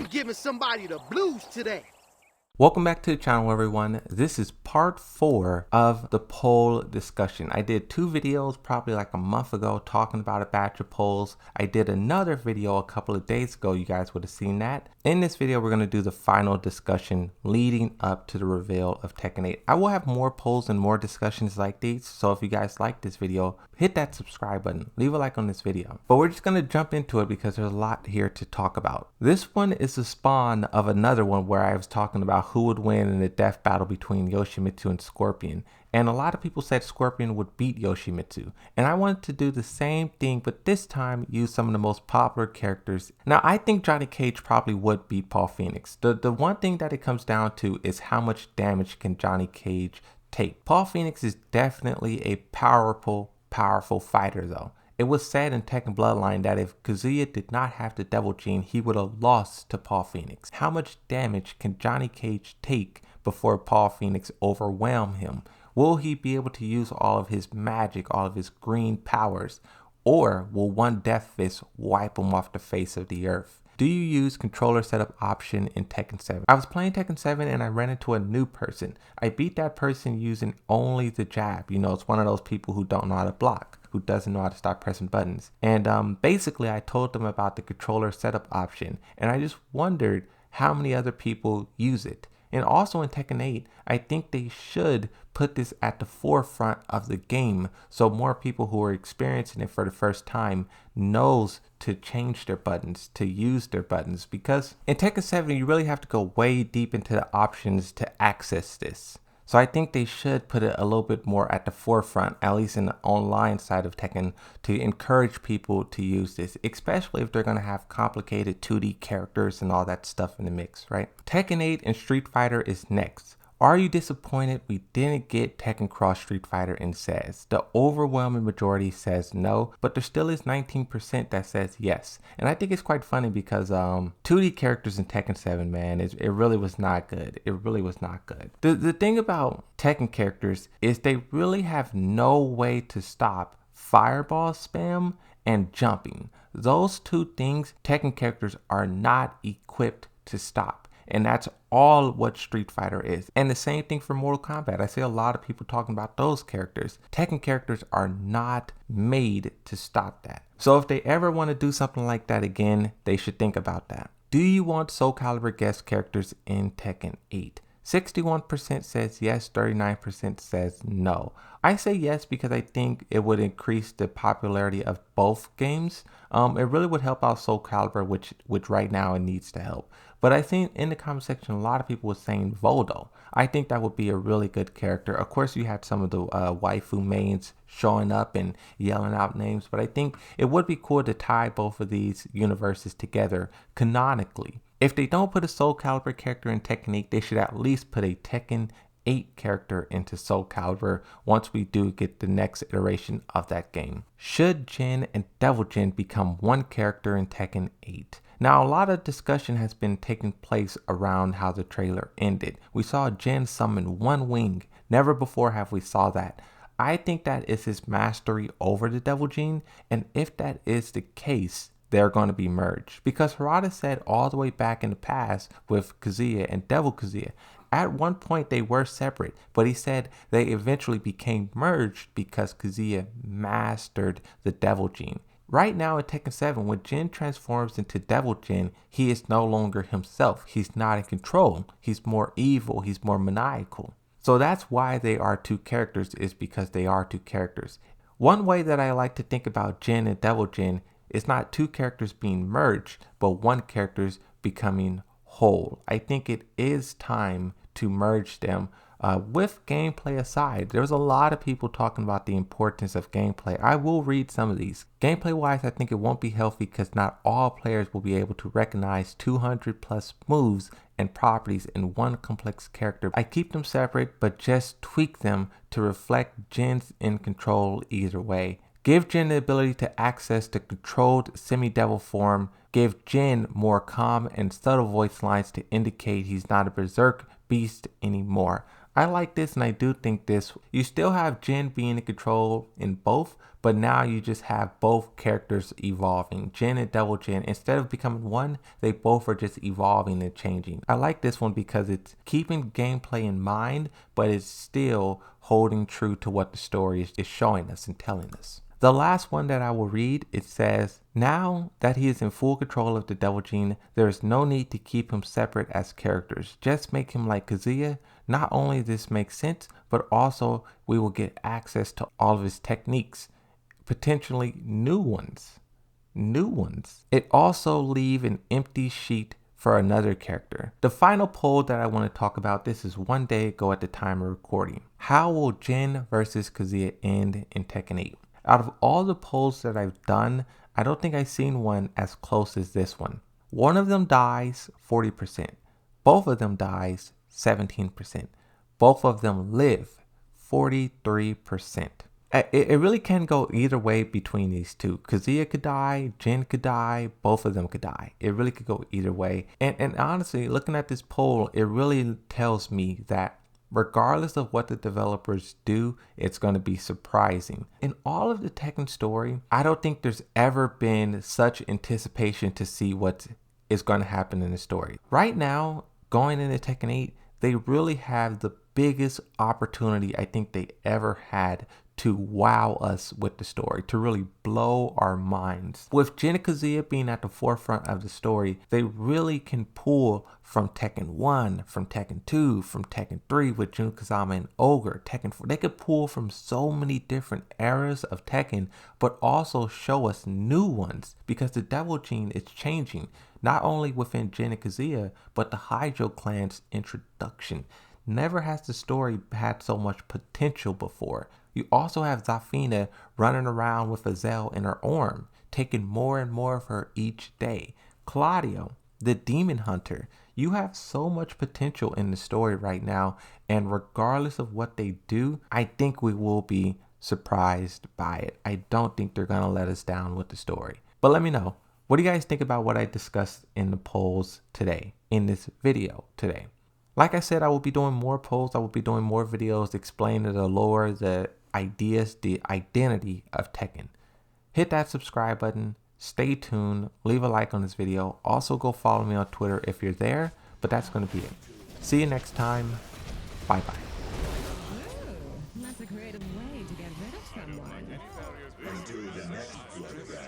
I'm giving somebody the blues today. Welcome back to the channel, everyone. This is part 4 of the poll discussion. I did 2 videos probably like a month ago talking about a batch of polls. I did another video a couple of days ago. You guys would have seen that. In this video, we're going to do the final discussion leading up to the reveal of Tekken 8. I will have more polls and more discussions like these. So if you guys like this video, hit that subscribe button. Leave a like on this video. But we're just going to jump into it because there's a lot here to talk about. This one is the spawn of another one where I was talking about who would win in a death battle between Yoshimitsu and Scorpion. And a lot of people said Scorpion would beat Yoshimitsu. And I wanted to do the same thing, but this time use some of the most popular characters. Now, I think Johnny Cage probably would beat Paul Phoenix. The one thing that it comes down to is how much damage can Johnny Cage take. Paul Phoenix is definitely a powerful fighter though. It was said in Tekken Bloodline that if Kazuya did not have the Devil Jin, he would have lost to Paul Phoenix. How much damage can Johnny Cage take before Paul Phoenix overwhelm him? Will he be able to use all of his magic, all of his green powers? Or will one Death Fist wipe him off the face of the earth? Do you use controller setup option in Tekken 7? I was playing Tekken 7 and I ran into a new person. I beat that person using only the jab. You know, it's one of those people who don't know how to block, who doesn't know how to stop pressing buttons. And basically I told them about the controller setup option and I just wondered how many other people use it. And also in Tekken 8, I think they should put this at the forefront of the game so more people who are experiencing it for the first time knows to change their buttons, to use their buttons. Because in Tekken 7, you really have to go way deep into the options to access this. So I think they should put it a little bit more at the forefront, at least in the online side of Tekken, to encourage people to use this, especially if they're going to have complicated 2D characters and all that stuff in the mix, right? Tekken 8 and Street Fighter is next. Are you disappointed we didn't get Tekken Cross Street Fighter in says? The overwhelming majority says no, but there still is 19% that says yes. And I think it's quite funny because 2D characters in Tekken 7, man, it really was not good. It really was not good. The thing about Tekken characters is they really have no way to stop fireball spam and jumping. Those two things Tekken characters are not equipped to stop. And that's all what Street Fighter is. And the same thing for Mortal Kombat. I see a lot of people talking about those characters. Tekken characters are not made to stop that. So if they ever want to do something like that again, they should think about that. Do you want Soul Calibur guest characters in Tekken 8? 61% says yes, 39% says no. I say yes because I think it would increase the popularity of both games. It really would help out Soul Calibur, which right now it needs to help. But I think in the comment section, a lot of people were saying Voldo. I think that would be a really good character. Of course, you had some of the waifu mains showing up and yelling out names, but I think it would be cool to tie both of these universes together canonically. If they don't put a Soul Calibur character in Tekken 8, they should at least put a Tekken 8 character into Soul Calibur once we do get the next iteration of that game. Should Jin and Devil Jin become one character in Tekken 8? Now, a lot of discussion has been taking place around how the trailer ended. We saw Jin summon one wing. Never before have we saw that. I think that is his mastery over the Devil Jin, and if that is the case, they're going to be merged. Because Harada said all the way back in the past with Kazuya and Devil Kazuya, at one point they were separate, but he said they eventually became merged because Kazuya mastered the Devil Jin. Right now in Tekken 7, when Jin transforms into Devil Jin, he is no longer himself. He's not in control. He's more evil. He's more maniacal. So that's why they are two characters, is because they are two characters. One way that I like to think about Jin and Devil Jin is not two characters being merged, but one character's becoming whole. I think it is time to merge them. With gameplay aside, there's a lot of people talking about the importance of gameplay. I will read some of these. Gameplay wise, I think it won't be healthy because not all players will be able to recognize 200 plus moves and properties in one complex character. I keep them separate, but just tweak them to reflect Jin's in control either way. Give Jin the ability to access the controlled semi-devil form. Give Jin more calm and subtle voice lines to indicate he's not a berserk beast anymore. I like this and I do think this. You still have Jin being in control in both, but now you just have both characters evolving. Jin and Devil Jin, instead of becoming one, they both are just evolving and changing. I like this one because it's keeping gameplay in mind, but it's still holding true to what the story is showing us and telling us. The last one that I will read, it says, now that he is in full control of the Devil Jin, there is no need to keep him separate as characters. Just make him like Kazuya. Not only this makes sense, but also we will get access to all of his techniques, potentially new ones. It also leave an empty sheet for another character. The final poll that I want to talk about, this is one day ago at the time of recording. How will Jin versus Kazuya end in Tekken 8? Out of all the polls that I've done, I don't think I've seen one as close as this one. One of them dies 40%. Both of them dies 17%. Both of them live 43%. It really can go either way between these two. Kazuya could die, Jin could die, both of them could die. It really could go either way. And honestly, looking at this poll, it really tells me that regardless of what the developers do, it's going to be surprising. In all of the Tekken story, I don't think there's ever been such anticipation to see what is going to happen in the story. Right now, going into Tekken 8, they really have the biggest opportunity I think they ever had to wow us with the story, to really blow our minds. With Jin and Kazuya being at the forefront of the story, they really can pull from Tekken 1, from Tekken 2, from Tekken 3 with Jun Kazama and Ogre, Tekken 4. They could pull from so many different eras of Tekken, but also show us new ones because the Devil Jin is changing, not only within Jin and Kazuya, but the Hydro Clan's introduction. Never has the story had so much potential before. You also have Zafina running around with Azel in her arm, taking more and more of her each day. Claudio, the demon hunter. You have so much potential in the story right now, and regardless of what they do, I think we will be surprised by it. I don't think they're going to let us down with the story. But let me know, what do you guys think about what I discussed in the polls today, in this video today? Like I said, I will be doing more polls. I will be doing more videos explaining the lore, the ideas, the identity of Tekken. Hit that subscribe button. Stay tuned. Leave a like on this video. Also go follow me on Twitter if you're there. But that's going to be it. See you next time. Bye bye. Ooh, that's a creative way to get rid of someone. Until the next blood.